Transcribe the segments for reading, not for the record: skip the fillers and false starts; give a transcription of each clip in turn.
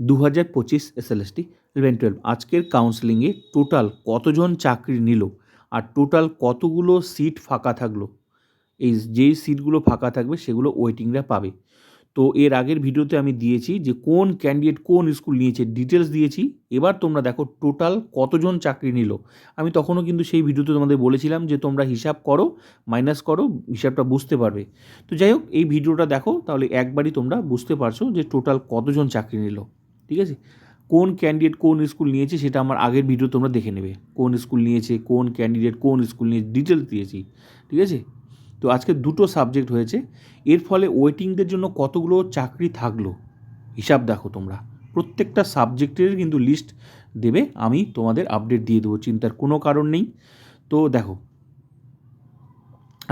2025 SLST 11-12 আজকের কাউন্সেলিংয়ে total কতজন চাকরি নিল আর টোটাল কতগুলো সিট ফাঁকা থাকলো, এই যেই সিটগুলো ফাঁকা থাকবে সেগুলো ওয়েটিংরা পাবে। তো এর আগের ভিডিওতে আমি দিয়েছি যে কোন ক্যান্ডিডেট কোন স্কুল নিয়েছে, ডিটেলস দিয়েছি। এবার তোমরা দেখো টোটাল কতজন চাকরি নিল। আমি তখনও কিন্তু সেই ভিডিওতে তোমাদের বলেছিলাম যে তোমরা হিসাব করো, মাইনাস করো, হিসাবটা বুঝতে পারবে। তো যাই হোক, এই ভিডিওটা দেখো, তাহলে একবারই তোমরা বুঝতে পারছো যে টোটাল কতজন চাকরি নিল। ঠিক আছে, কোন ক্যান্ডিডেট কোন স্কুল নিয়েছে সেটা আমার আগের ভিডিও তোমরা দেখে নেবে, কোন স্কুল নিয়েছে, কোন ক্যান্ডিডেট কোন স্কুল নিয়েছে, ডিটেলস দিয়েছি। ঠিক আছে, তো আজকে দুটো সাবজেক্ট হয়েছে, এর ফলে ওয়েটিংদের জন্য কতগুলো চাকরি থাকলো হিসাব দেখো তোমরা। প্রত্যেকটা সাবজেক্টের কিন্তু লিস্ট দেবে, আমি তোমাদের আপডেট দিয়ে দেবো, চিন্তার কোনো কারণ নেই। তো দেখো,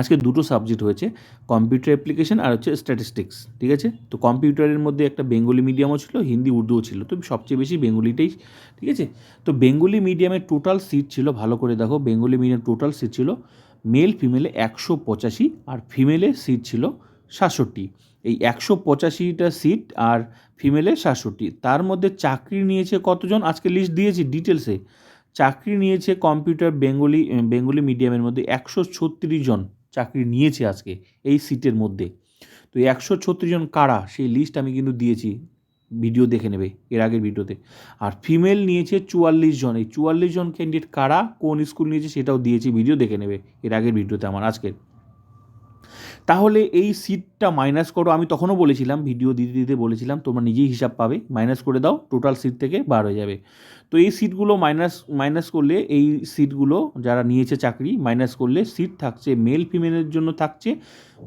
আজকে দুটো সাবজেক্ট হয়েছে, কম্পিউটার অ্যাপ্লিকেশন আর হচ্ছে স্ট্যাটিস্টিক্স। ঠিক আছে, তো কম্পিউটারের মধ্যে একটা বেঙ্গলি মিডিয়ামও ছিল, হিন্দি উর্দুও ছিল, তো সবচেয়ে বেশি বেঙ্গলিটাই। ঠিক আছে, তো বেঙ্গলি মিডিয়ামের টোটাল সিট ছিল, ভালো করে দেখো, বেঙ্গলি মিডিয়াম টোটাল সিট ছিল মেল ফিমেলে 185 আর ফিমেলে সিট ছিল 67। এই 185টা সিট আর ফিমেলে 67, তার মধ্যে চাকরি নিয়েছে কতজন আজকে লিস্ট দিয়েছি ডিটেলসে। চাকরি নিয়েছে কম্পিউটার বেঙ্গলি মিডিয়ামের মধ্যে 136 জন চাকরি নিয়েছে আজকে এই সিটের মধ্যে। তো 136 জন কারা সেই লিস্ট আমি কিন্তু দিয়েছি, ভিডিও দেখে নেবে এর আগের ভিডিওতে। আর ফিমেল নিয়েছে 44 জন, এই 44 জন ক্যান্ডিডেট কারা কোন স্কুল নিয়েছে সেটাও দিয়েছি, ভিডিও দেখে নেবে এর আগের ভিডিওতে আমার আজকের। তাহলে এই সিটটা মাইনাস করো, আমি তখনও বলেছিলাম, ভিডিও দিতে দিতে বলেছিলাম তোমরা নিজেই হিসাব পাবে, মাইনাস করে দাও, টোটাল সিট থেকে বার হয়ে যাবে। তো এই সিটগুলো মাইনাস করলে, এই সিটগুলো যারা নিয়েছে চাকরি মাইনাস করলে সিট থাকছে মেল ফিমেলের জন্য থাকছে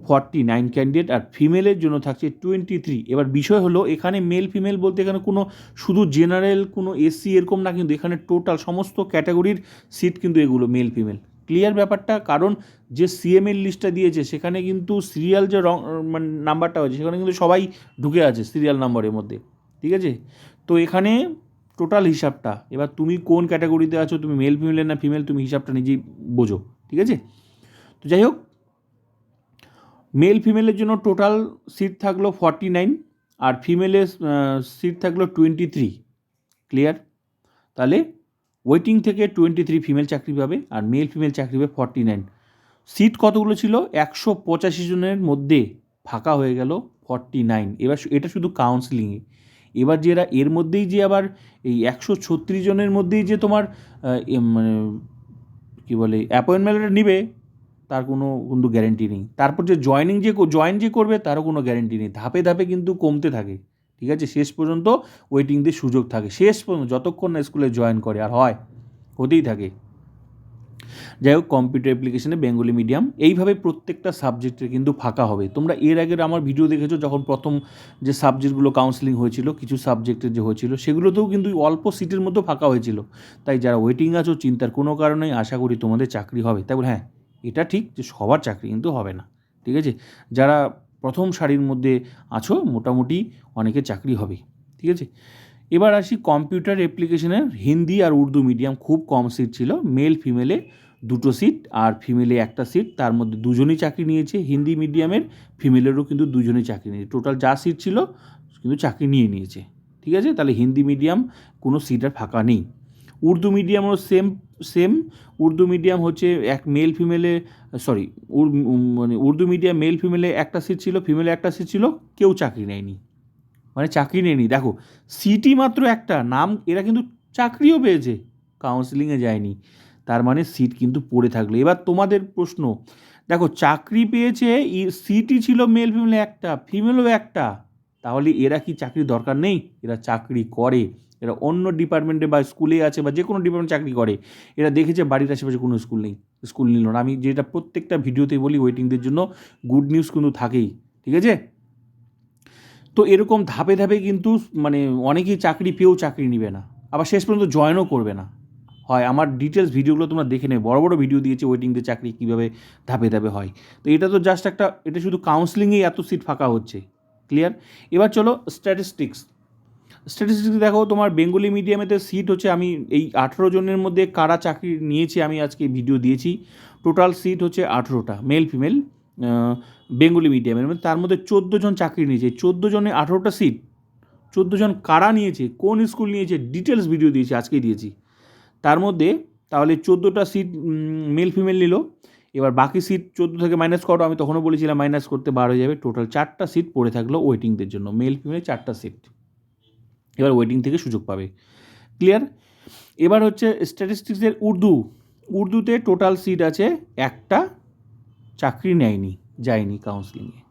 49 ক্যান্ডিডেট আর ফিমেলের জন্য থাকছে 23। এবার বিষয় হলো, এখানে মেল ফিমেল বলতে এখানে কোনো শুধু জেনারেল কোনো এসসি এরকম না, কিন্তু এখানে টোটাল সমস্ত ক্যাটাগরির সিট কিন্তু এগুলো মেল ফিমেল। ক্লিয়ার ব্যাপারটা? কারণ যে সিএমএল লিস্টটা দিয়েছে সেখানে কিন্তু সিরিয়াল যে মানে নাম্বারটা হয়েছে সেখানে কিন্তু সবাই ঢুকে আছে সিরিয়াল নাম্বারের মধ্যে। ঠিক আছে, তো এখানে টোটাল হিসাবটা, এবার তুমি কোন ক্যাটাগরিতে আছো, তুমি মেল ফিমেলের না ফিমেল, তুমি হিসাবটা নিজেই বোঝো। ঠিক আছে, তো যাই হোক, মেল ফিমেলের জন্য টোটাল সিট থাকলো 49 আর ফিমেলের সিট থাকলো 23। ক্লিয়ার? তাহলে ওয়েটিং থেকে 23 ফিমেল চাকরি পাবে আর মেল ফিমেল চাকরি পাবে 49। সিট কতগুলো ছিল? 185 জনের মধ্যে ফাঁকা হয়ে গেল 49। এবার এটা শুধু কাউন্সিলিংয়ে। এবার যে এরা এর মধ্যেই যে আবার এই 136 জনের মধ্যেই যে তোমার মানে কী বলে অ্যাপয়েন্টমেন্টটা নিবে, তার কোনো কিন্তু গ্যারেন্টি নেই। তারপর যে জয়েন যে করবে তারও কোনো গ্যারেন্টি নেই। ধাপে ধাপে কিন্তু কমতে থাকে। ঠিক আছে, শেষ পর্যন্ত ওয়েটিংদের সুযোগ থাকে, শেষ পর্যন্ত যতক্ষণ না স্কুলে জয়েন করে, আর হয়, হতেই থাকে। যাই হোক, কম্পিউটার অ্যাপ্লিকেশনে বেঙ্গলি মিডিয়াম এইভাবে প্রত্যেকটা সাবজেক্টের কিন্তু ফাঁকা হবে। তোমরা এর আগের আমার ভিডিও দেখেছো, যখন প্রথম যে সাবজেক্টগুলো কাউন্সেলিং হয়েছিল, কিছু সাবজেক্টের যে হয়েছিল সেগুলোতেও কিন্তু অল্প সিটের মধ্যে ফাঁকা হয়েছিল। তাই যারা ওয়েটিং আছো চিন্তার কোনো কারণেই, আশা করি তোমাদের চাকরি হবে। তাই বলে হ্যাঁ, এটা ঠিক যে সবার চাকরি কিন্তু হবে না। ঠিক আছে, যারা প্রথম সারির মধ্যে আছো মোটামুটি অনেকের চাকরি হবে। ঠিক আছে, এবার আসি কম্পিউটার অ্যাপ্লিকেশনের হিন্দি আর উর্দু মিডিয়াম, খুব কম সিট ছিল, মেল ফিমেলে 2টো সিট আর ফিমেলে 1টা সিট, তার মধ্যে 2জনই চাকরি নিয়েছে হিন্দি মিডিয়ামের, ফিমেলেরও কিন্তু 2জনই চাকরি নিয়েছে, টোটাল যা সিট ছিল কিন্তু চাকরি নিয়েছে। ঠিক আছে, তাহলে হিন্দি মিডিয়াম কোনো সিট আর ফাঁকা নেই। উর্দু মিডিয়ামও সেম। উর্দু মিডিয়াম হচ্ছে এক মেল ফিমেলে, সরি, মানে উর্দু মিডিয়াম মেল ফিমেলে 1টা সিট ছিল, ফিমেলে 1টা সিট ছিল, কেউ চাকরি নেয়নি, মানে চাকরি নেয়নি। দেখো, সিটই মাত্র একটা, নাম এরা কিন্তু চাকরিও পেয়েছে, কাউন্সিলিংয়ে যায়নি, তার মানে সিট কিন্তু পড়ে থাকলো। এবার তোমাদের প্রশ্ন, দেখো চাকরি পেয়েছে, সিটই ছিল মেল ফিমেলে 1টা, ফিমেলও 1টা, তাহলে এরা কি চাকরির দরকার নেই? এরা চাকরি করে, এরা অন্য ডিপার্টমেন্টে বা স্কুলে আছে বা যে কোনো ডিপার্টমেন্টে চাকরি করে। এরা দেখেছে বাড়ির আশেপাশে কোনো স্কুল নেই, স্কুল নিল না। আমি যেটা প্রত্যেকটা ভিডিওতেই বলি, ওয়েটিংদের জন্য গুড নিউজ কিন্তু থাকেই। ঠিক আছে, তো এরকম ধাপে ধাপে কিন্তু মানে অনেকেই চাকরি পেয়েও চাকরি নেবে না, আবার শেষ পর্যন্ত জয়েনও করবে না। হয়, আমার ডিটেলস ভিডিওগুলো তোমরা দেখে নেবে, বড় বড় ভিডিও দিয়েছে ওয়েটিংদের চাকরি কীভাবে ধাপে ধাপে হয়। তো এটা তো জাস্ট একটা, এটা শুধু কাউন্সিলিংয়েই এত সিট ফাঁকা হচ্ছে। ক্লিয়ার? এবার চলো স্ট্যাটিস্টিক্স দেখো, তোমার বেঙ্গলি মিডিয়ামেতে সিট হচ্ছে, আমি এই 18 জনের মধ্যে কারা চাকরি নিয়েছে আমি আজকে ভিডিও দিয়েছি। টোটাল সিট হচ্ছে 18টা, মেল ফিমেল বেঙ্গলি মিডিয়ামের মধ্যে, তার মধ্যে 14 জন চাকরি নিয়েছে। 14 জনে 18টা সিট, 14 জন কারা নিয়েছে, কোন স্কুল নিয়েছে, ডিটেলস ভিডিও দিয়েছি, আজকেই দিয়েছি। তার মধ্যে তাহলে 14টা সিট মেল ফিমেল নিল, এবার বাকি সিট 14 থেকে মাইনাস করো, আমি তখনও বলেছিলাম মাইনাস করতে 12 হয়ে যাবে। টোটাল 4টা সিট পড়ে থাকলো ওয়েটিংদের জন্য, মেল ফিমেল 4টা সিট এবার ওয়েটিং থেকে সুযোগ পাবে। ক্লিয়ার? এবার হচ্ছে স্ট্যাটিস্টিক্সের উর্দুতে টোটাল সিট আছে একটা, চাকরি নেয়নি, যায়নি কাউন্সিলিংয়ে,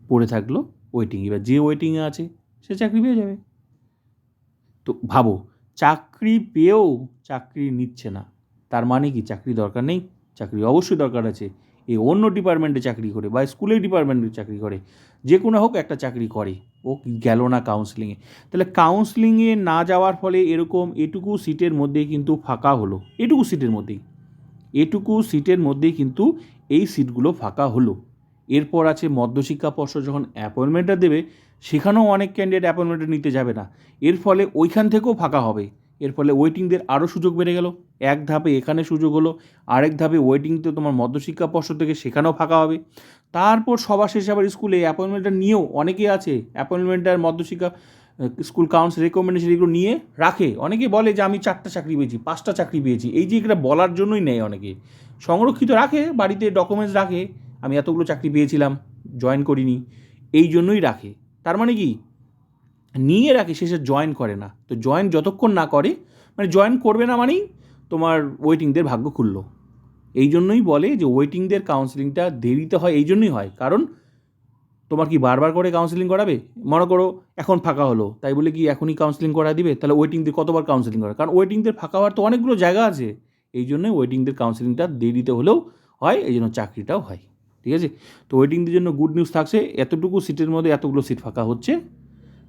পড়ে থাকলো ওয়েটিং। এবার যে ওয়েটিংয়ে আছে সে চাকরি পেয়ে যাবে। তো ভাবো, চাকরি পেয়েও চাকরি নিচ্ছে না, তার মানে কি চাকরি দরকার নেই? চাকরি অবশ্যই দরকার আছে। এ অন্য ডিপার্টমেন্টে চাকরি করে বা স্কুলের ডিপার্টমেন্টে চাকরি করে, যে কোনো হোক একটা চাকরি করে, ও গেল না কাউন্সিলিংয়ে। তাহলে কাউন্সিলিংয়ে না যাওয়ার ফলে এরকম এটুকু সিটের মধ্যেই কিন্তু ফাঁকা হলো, এটুকু সিটের মধ্যেই কিন্তু এই সিটগুলো ফাঁকা হলো। এরপর আছে মধ্যশিক্ষা পর্ষদ যখন অ্যাপয়েন্টমেন্টটা দেবে, সেখানেও অনেক ক্যান্ডিডেট অ্যাপয়েন্টমেন্টে নিতে যাবে না, এর ফলে ওইখান থেকেও ফাঁকা হবে। এর ফলে ওয়েটিংদের আরও সুযোগ বেড়ে গেল। এক ধাপে এখানে সুযোগ হলো, আরেক ধাপে ওয়েটিংতে তোমার মধ্যশিক্ষা পর্ষদ থেকে সেখানেও ফাঁকা হবে। তারপর সবার শেষে আবার স্কুলে অ্যাপয়েন্টমেন্টটা নিয়েও অনেকে আছে অ্যাপয়েন্টমেন্টার মধ্যশিক্ষা স্কুল কাউন্সিল রেকমেন্ডেশন এগুলো নিয়ে রাখে। অনেকে বলে যে আমি 4টা চাকরি পেয়েছি, 5টা চাকরি পেয়েছি, এই যে এটা বলার জন্যই নেয়। অনেকে সংরক্ষিত রাখে, বাড়িতে ডকুমেন্টস রাখে, আমি এতগুলো চাকরি পেয়েছিলাম, জয়েন করিনি, এই জন্যই রাখে। তার মানে কি, নিয়ে রাখে, শেষে জয়েন করে না। তো জয়েন যতক্ষণ না করে, মানে জয়েন করবে না মানেই তোমার ওয়েটিংদের ভাগ্য খুললো। এই জন্যই বলে যে ওয়েটিংদের কাউন্সিলিংটা দেরিতে হয়, এই জন্যই হয় কারণ তোমার কি বারবার করে কাউন্সিলিং করাবে? মনে করো এখন ফাঁকা হলো, তাই বলে কি এখনই কাউন্সিলিং করা দিবে? তাহলে ওয়েটিংদের কতবার কাউন্সিলিং করে? কারণ ওয়েটিংদের ফাঁকা হওয়ার তো অনেকগুলো জায়গা আছে, এই জন্যই ওয়েটিংদের কাউন্সিলিংটা দেরিতে হলেও হয়, এই জন্য চাকরিটাও হয়। ঠিক আছে? তো ওয়েটিংদের জন্য গুড নিউজ থাকছে, এতটুকু সিটের মধ্যে এতগুলো সিট ফাঁকা হচ্ছে,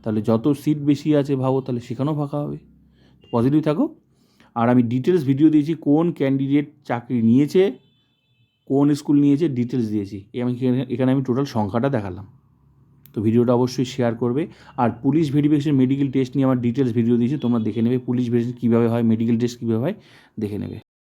তাহলে যত সিট বেশি আছে ভাবো, তাহলে সেখানেও ফাঁকা হবে। পজিটিভ থাকো। আর আমি ডিটেলস ভিডিও দিয়েছি, কোন ক্যান্ডিডেট চাকরি নিয়েছে, কোন স্কুল নিয়েছে, ডিটেলস দিয়েছি। এখানে আমি টোটাল সংখ্যাটা দেখালাম। তো ভিডিওটা অবশ্যই শেয়ার করবে। আর পুলিশ ভেরিফিকেশন মেডিকেল টেস্ট নিয়ে আমার ডিটেলস ভিডিও দিয়েছি, তোমরা দেখে নেবে। পুলিশ ভেরিফিকেশন কীভাবে হয়, মেডিকেল টেস্ট কীভাবে হয় দেখে নেবে।